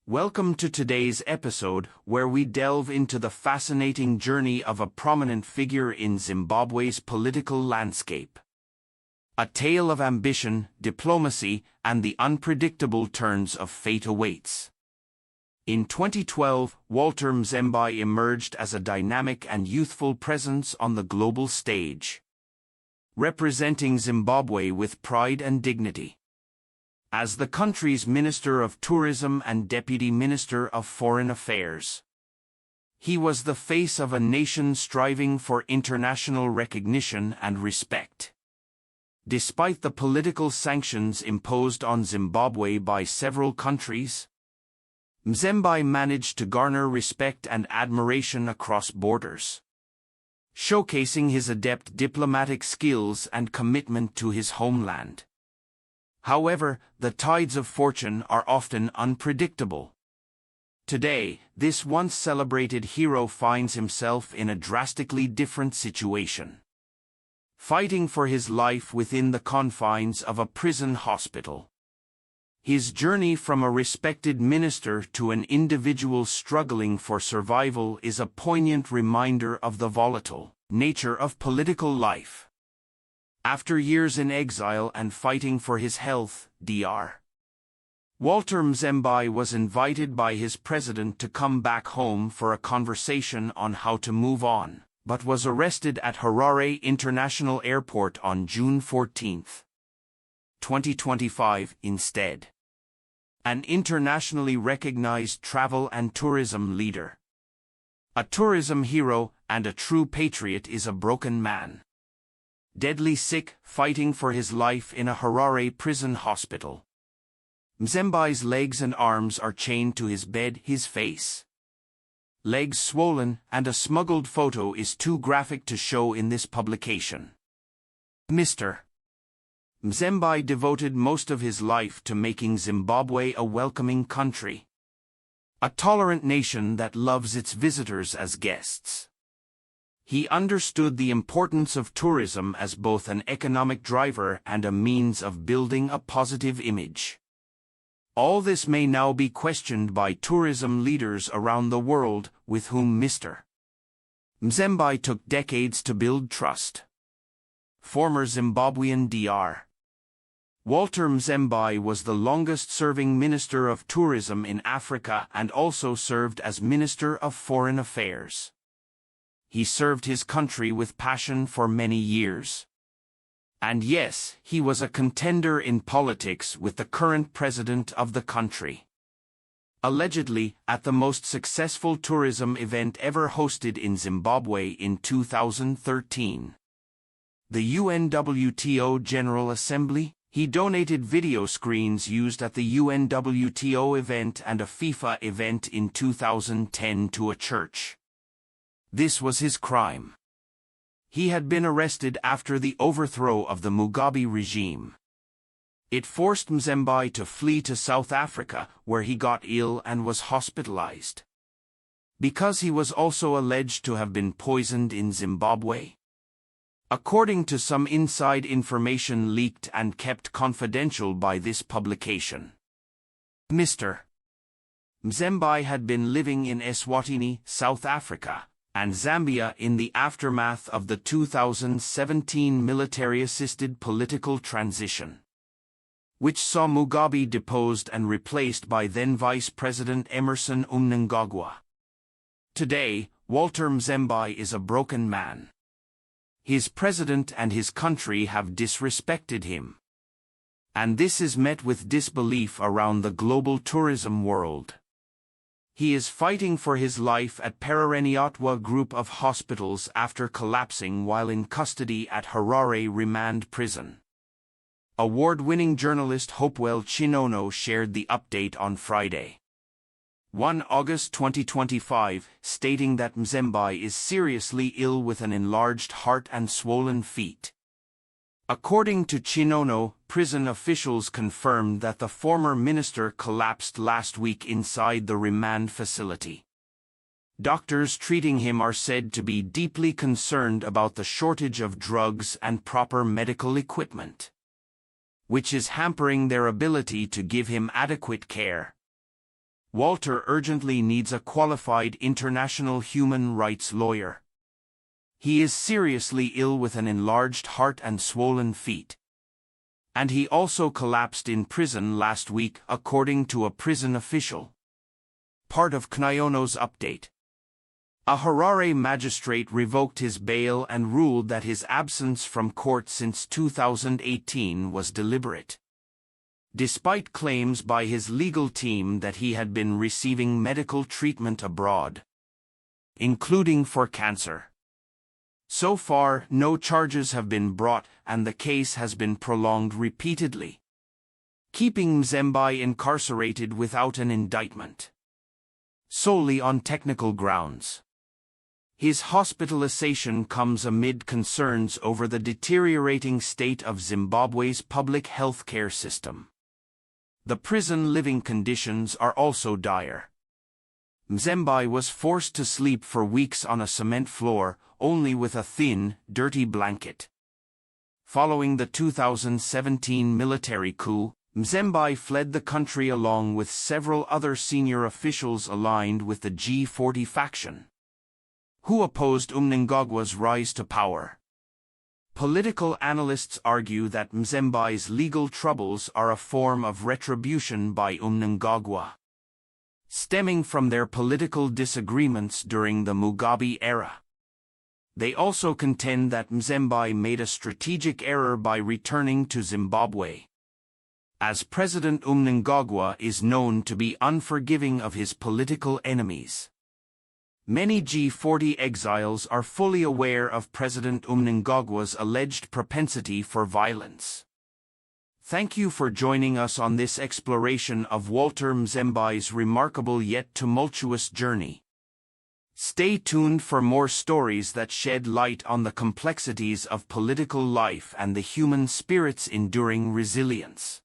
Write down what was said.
Welcome to today's episode, where we delve into the fascinating journey of a prominent figure in Zimbabwe's political landscape. A tale of ambition, diplomacy, and the unpredictable turns of fate awaits. In 2012, Walter Mzembi emerged as a dynamic and youthful presence on the global stage, representing Zimbabwe with pride and dignity. As the country's Minister of Tourism and Deputy Minister of Foreign Affairs, he was the face of a nation striving for international recognition and respect. Despite the political sanctions imposed on Zimbabwe by several countries, Mzembi managed to garner respect and admiration across borders, showcasing his adept diplomatic skills and commitment to his homeland. However, the tides of fortune are often unpredictable. Today, this once celebrated hero finds himself in a drastically different situation, fighting for his life within the confines of a prison hospital. His journey from a respected minister to an individual struggling for survival is a poignant reminder of the volatile nature of political life. After years in exile and fighting for his health, Dr. Walter Mzembi was invited by his president to come back home for a conversation on how to move on, but was arrested at Harare International Airport on June 14, 2025 instead. An internationally recognized travel and tourism leader, a tourism hero, and a true patriot is a broken man, deadly sick, fighting for his life in a Harare prison hospital. Mzembi's legs and arms are chained to his bed, his face, legs swollen, and a smuggled photo is too graphic to show in this publication. Mr. Mzembi devoted most of his life to making Zimbabwe a welcoming country, a tolerant nation that loves its visitors as guests. He understood the importance of tourism as both an economic driver and a means of building a positive image. All this may now be questioned by tourism leaders around the world, with whom Mr. Mzembi took decades to build trust. Former Zimbabwean Dr. Walter Mzembi was the longest-serving Minister of Tourism in Africa and also served as Minister of Foreign Affairs. He served his country with passion for many years. And yes, he was a contender in politics with the current president of the country. Allegedly, at the most successful tourism event ever hosted in Zimbabwe in 2013, the UNWTO General Assembly, he donated video screens used at the UNWTO event and a FIFA event in 2010 to a church. This was his crime. He had been arrested after the overthrow of the Mugabe regime. It forced Mzembi to flee to South Africa, where he got ill and was hospitalized. Because he was also alleged to have been poisoned in Zimbabwe, according to some inside information leaked and kept confidential by this publication. Mr. Mzembi had been living in Eswatini, South Africa, and Zambia in the aftermath of the 2017 military-assisted political transition, which saw Mugabe deposed and replaced by then Vice President Emmerson Mnangagwa. Today, Walter Mzembi is a broken man. His president and his country have disrespected him, and this is met with disbelief around the global tourism world. He is fighting for his life at Parareniotwa Group of Hospitals after collapsing while in custody at Harare Remand Prison. Award-winning journalist Hopewell Chinono shared the update on Friday, 1 August 2025, stating that Mzembi is seriously ill with an enlarged heart and swollen feet. According to Chinono, prison officials confirmed that the former minister collapsed last week inside the remand facility. Doctors treating him are said to be deeply concerned about the shortage of drugs and proper medical equipment, which is hampering their ability to give him adequate care. Walter urgently needs a qualified international human rights lawyer. He is seriously ill with an enlarged heart and swollen feet. And he also collapsed in prison last week, according to a prison official. Part of Knyono's update. A Harare magistrate revoked his bail and ruled that his absence from court since 2018 was deliberate. Despite claims by his legal team that he had been receiving medical treatment abroad, including for cancer. So far, no charges have been brought, and the case has been prolonged repeatedly, keeping Mzembi incarcerated without an indictment, solely on technical grounds. His hospitalization comes amid concerns over the deteriorating state of Zimbabwe's public health care system. The prison living conditions are also dire. Mzembi was forced to sleep for weeks on a cement floor, only with a thin, dirty blanket. Following the 2017 military coup, Mzembi fled the country along with several other senior officials aligned with the G40 faction, who opposed Mnangagwa's rise to power. Political analysts argue that Mzembi's legal troubles are a form of retribution by Mnangagwa, stemming from their political disagreements during the Mugabe era. They also contend that Mzembi made a strategic error by returning to Zimbabwe, as President Mnangagwa is known to be unforgiving of his political enemies. Many G40 exiles are fully aware of President Mnangagwa's alleged propensity for violence. Thank you for joining us on this exploration of Walter Mzembi's remarkable yet tumultuous journey. Stay tuned for more stories that shed light on the complexities of political life and the human spirit's enduring resilience.